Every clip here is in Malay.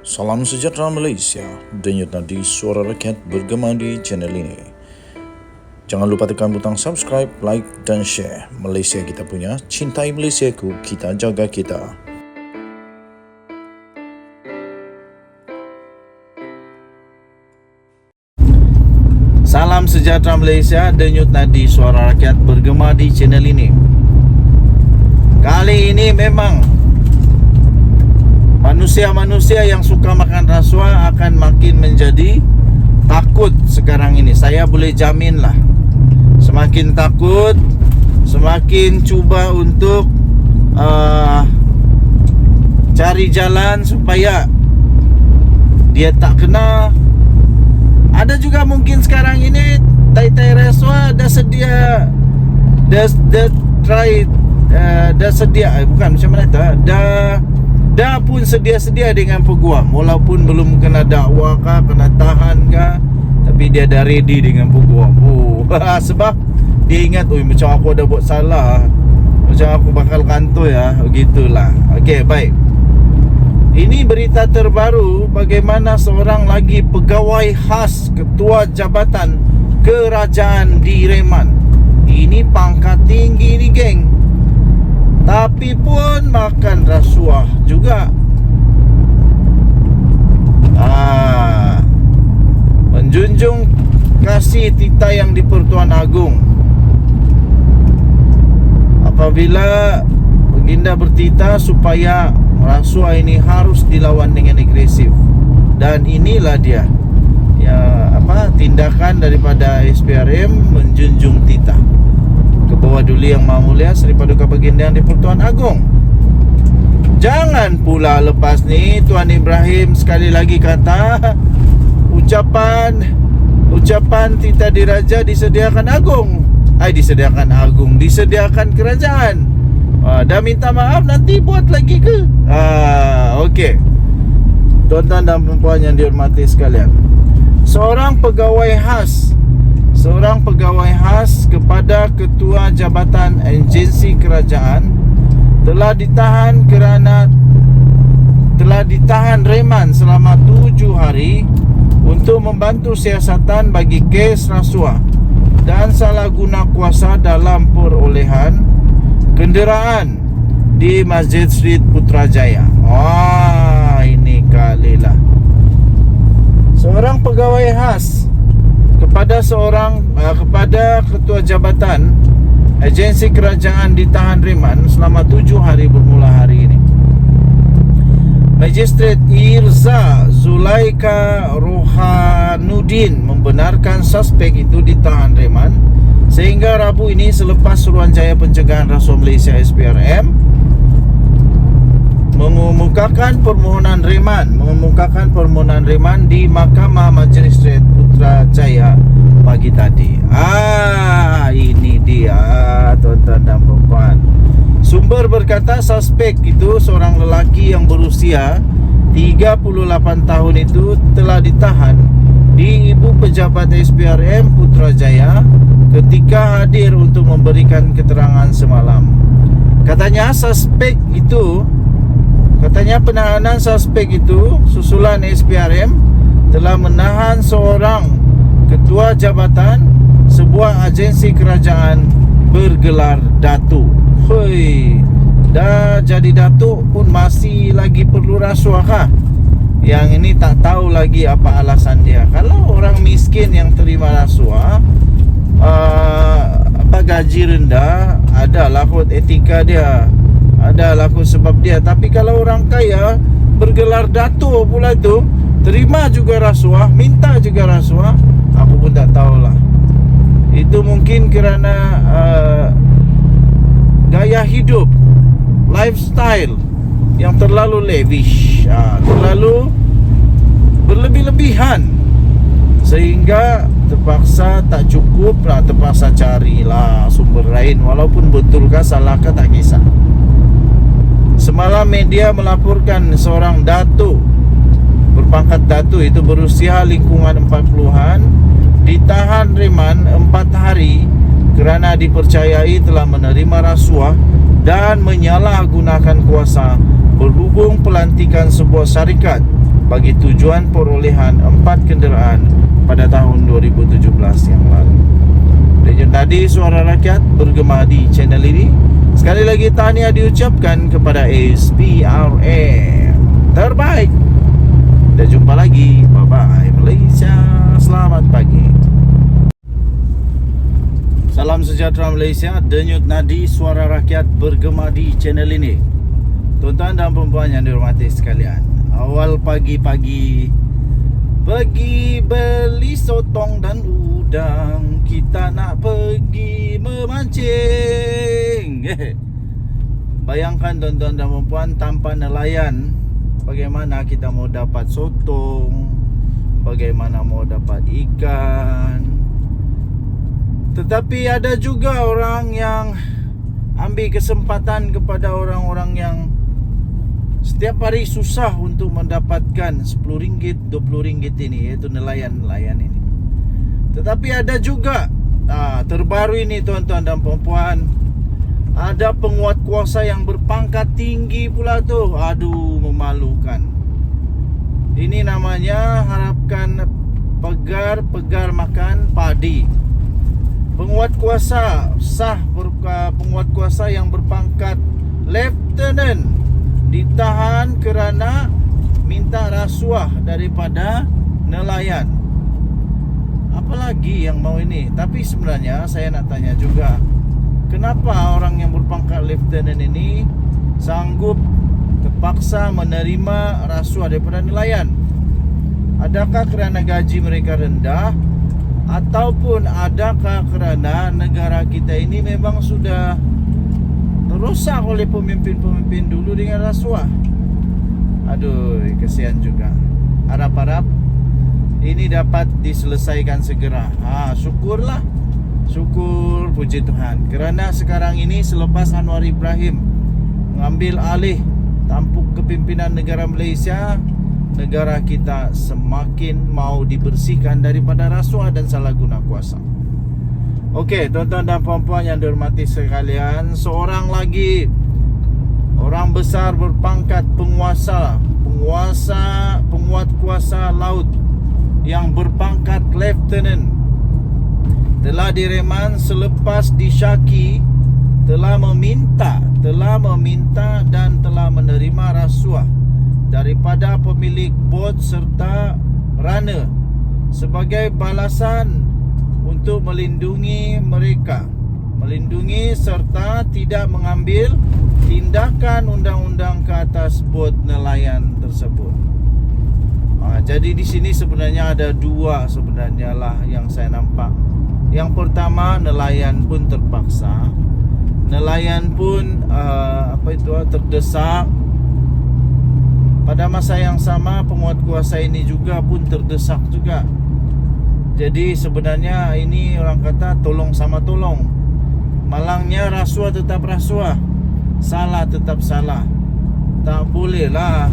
Salam sejahtera Malaysia, denyut nadi suara rakyat bergema di channel ini. Jangan lupa tekan butang subscribe, like dan share. Malaysia kita punya, cintai Malaysiaku, kita jaga kita. Salam sejahtera Malaysia, denyut nadi suara rakyat bergema di channel ini. Kali ini memang manusia-manusia yang suka makan rasuah akan makin menjadi takut sekarang ini. Saya boleh jamin lah, semakin takut, semakin cuba untuk cari jalan supaya dia tak kena. Ada juga mungkin sekarang ini tai-tai rasuah dah sedia, dah pun sedia-sedia dengan peguam, walaupun belum kena dakwa kah, kena tahan kah, tapi dia dah ready dengan peguam. Sebab dia ingat, macam aku ada buat salah, macam aku bakal kantoi begitulah. Okey, baik. Ini berita terbaru bagaimana seorang lagi pegawai khas ketua jabatan kerajaan di Reman. Ini pangkat tinggi ni, geng, tapi pun makan rasuah juga. Menjunjung kasih tita yang di Pertuan Agong. Apabila baginda bertita supaya rasuah ini harus dilawan dengan agresif. Dan inilah dia, tindakan daripada SPRM menjunjung tita. Ke bawah duli yang Maha Mulia Seri Paduka Baginda yang di Pertuan Agong. Jangan pula lepas ni Tuan Ibrahim sekali lagi kata ucapan tita diraja disediakan Agong. Disediakan kerajaan. Dah minta maaf, nanti buat lagi ke? Okey. Tuan-tuan dan puan yang dihormati sekalian, seorang pegawai khas kepada ketua jabatan agensi kerajaan telah ditahan Reman selama 7 hari untuk membantu siasatan bagi kes rasuah dan salah guna kuasa dalam perolehan kenderaan di Masjid Street Putrajaya. Ini kalilah. Seorang pegawai khas kepada ketua jabatan agensi kerajaan ditahan Reman selama 7 hari bermula hari ini. Magistrate Irza Zulaika Rohanuddin membenarkan suspek itu ditahan Reman sehingga Rabu ini selepas Suruhanjaya Pencegahan Rasuah Malaysia SPRM mengumumkakan permohonan reman di Mahkamah Magistrate Putrajaya pagi tadi. Ini dia, tuan-tuan dan puan. Sumber berkata suspek itu seorang lelaki yang berusia 38 tahun itu telah ditahan di Ibu Pejabat SPRM Putrajaya ketika hadir untuk memberikan keterangan semalam. Katanya penahanan suspek itu susulan SPRM telah menahan seorang ketua jabatan sebuah agensi kerajaan bergelar Datuk. Dah jadi Datuk pun masih lagi perlu rasuah kah? Yang ini tak tahu lagi apa alasan dia. Kalau orang miskin yang terima rasuah, gaji rendah, adalah kot etika dia, adalah kot sebab dia. Tapi kalau orang kaya bergelar Datuk pula tu terima juga rasuah, minta juga rasuah, aku pun tak tahulah. Itu mungkin kerana gaya hidup, lifestyle yang terlalu lavish, terlalu berlebih-lebihan, sehingga terpaksa tak cukup lah, terpaksa carilah sumber lain. Walaupun betulkah salahkah tak kisah. Semalam media melaporkan seorang datuk berpangkat datuk itu berusia lingkungan 40-an ditahan Reman 4 hari kerana dipercayai telah menerima rasuah dan menyalahgunakan kuasa berhubung pelantikan sebuah syarikat bagi tujuan perolehan 4 kenderaan pada tahun 2017 yang lalu. Denyut nadi suara rakyat bergema di channel ini. Sekali lagi tahniah diucapkan kepada SPRM terbaik. Dan jumpa lagi. Bye bye Malaysia. Selamat pagi. Salam sejahtera Malaysia. Denyut nadi suara rakyat bergema di channel ini. Tuan-tuan dan puan yang dihormati sekalian, awal pagi-pagi pergi beli sotong dan udang, kita nak pergi memancing. Bayangkan tuan-tuan dan puan, tanpa nelayan, bagaimana kita mau dapat sotong, bagaimana mau dapat ikan. Tetapi ada juga orang yang ambil kesempatan kepada orang-orang yang setiap hari susah untuk mendapatkan RM10, RM20 ini, iaitu nelayan-nelayan ini. Tetapi ada juga terbaru ini tuan-tuan dan puan, ada penguat kuasa yang berpangkat tinggi pula tu. Aduh, memalukan. Ini namanya harapkan pegar makan padi. Penguat kuasa penguat kuasa yang berpangkat Lieutenant ditahan kerana minta rasuah daripada nelayan. Apalagi yang mau ini? Tapi sebenarnya saya nak tanya juga, kenapa orang yang berpangkat lieutenant ini sanggup terpaksa menerima rasuah daripada nelayan? Adakah kerana gaji mereka rendah, ataupun adakah kerana negara kita ini memang sudah terosak oleh pemimpin-pemimpin dulu dengan rasuah? Aduh, kesian juga. Harap-harap ini dapat diselesaikan segera. Syukurlah. Syukur, puji Tuhan. Kerana sekarang ini selepas Anwar Ibrahim mengambil alih tampuk kepimpinan negara Malaysia, negara kita semakin mau dibersihkan daripada rasuah dan salah guna kuasa. Okey, tuan-tuan dan puan-puan yang dihormati sekalian, seorang lagi orang besar berpangkat penguat kuasa laut yang berpangkat lieutenant telah direman selepas disyaki telah meminta dan telah menerima rasuah daripada pemilik bot serta runner sebagai balasan untuk melindungi mereka, melindungi serta tidak mengambil tindakan undang-undang ke atas bot nelayan tersebut. Jadi di sini sebenarnya ada dua sebenarnya lah yang saya nampak. Yang pertama, nelayan pun terpaksa, nelayan pun terdesak. Pada masa yang sama, penguat kuasa ini juga pun terdesak juga. Jadi sebenarnya ini orang kata tolong sama tolong. Malangnya rasuah tetap rasuah, salah tetap salah. Tak boleh lah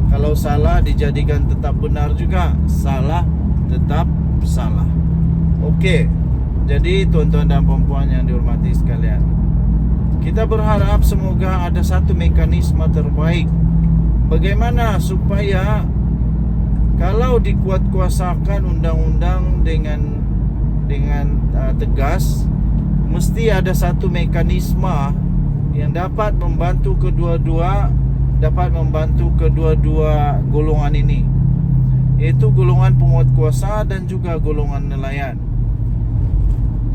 kalau salah dijadikan tetap benar juga, salah tetap salah. Okey. Jadi tuan-tuan dan puan-puan yang dihormati sekalian, kita berharap semoga ada satu mekanisme terbaik bagaimana supaya kalau dikuatkuasakan undang-undang dengan tegas, mesti ada satu mekanisme yang dapat membantu kedua-dua golongan ini, iaitu golongan penguat kuasa dan juga golongan nelayan.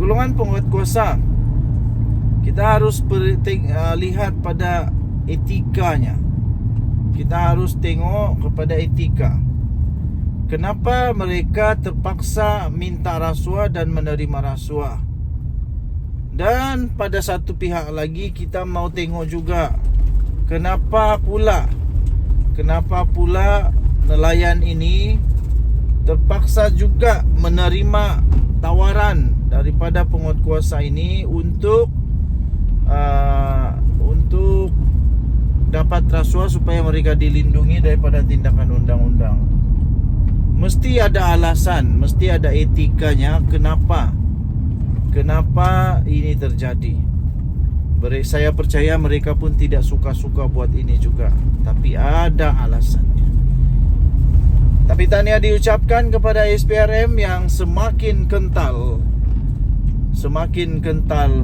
Golongan penguat kuasa, kita harus lihat pada etikanya. Kita harus tengok kepada etika. Kenapa mereka terpaksa minta rasuah dan menerima rasuah? Dan pada satu pihak lagi kita mau tengok juga kenapa pula nelayan ini terpaksa juga menerima tawaran daripada penguatkuasa ini untuk dapat rasuah supaya mereka dilindungi daripada tindakan undang-undang. Mesti ada alasan, mesti ada etikanya kenapa ini terjadi. Saya percaya mereka pun tidak suka-suka buat ini juga, tapi ada alasannya. Tapi tahniah diucapkan kepada SPRM yang semakin kental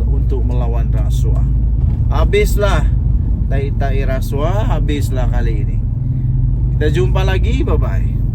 untuk melawan rasuah. Habislah tai-tai rasuah, habislah kali ini. Kita jumpa lagi, bye-bye.